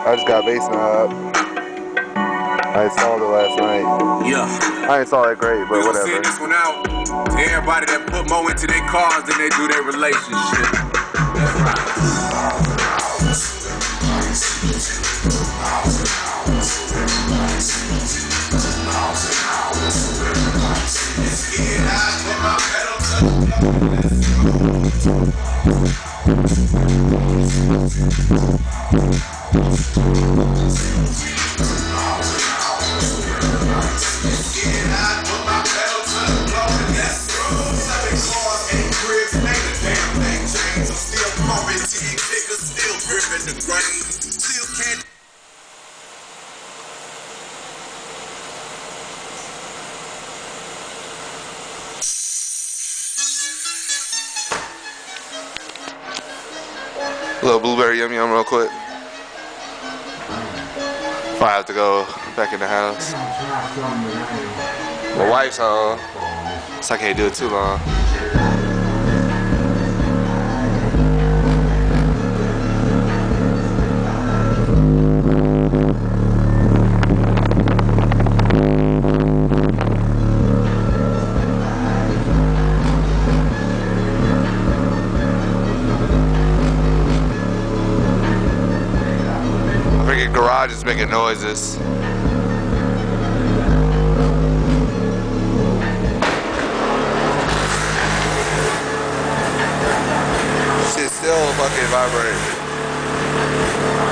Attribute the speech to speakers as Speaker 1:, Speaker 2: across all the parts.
Speaker 1: I just got bass knob. I installed it last night.
Speaker 2: Yeah.
Speaker 1: I installed it great, but whatever.
Speaker 2: Send this one out to everybody that put more into their cars than they do their relationship. That's right.
Speaker 1: Little blueberry yum yum real quick. If I have to go back in the house. My wife's home, so I can't do it too long. Freaking garage is making noises. Shit's still fucking vibrating.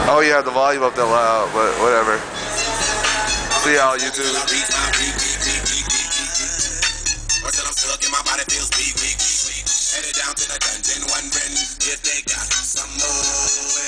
Speaker 1: Oh yeah, the volume up that loud, but whatever. See y'all on YouTube. Headed down to the dungeon, wondering if they got some more.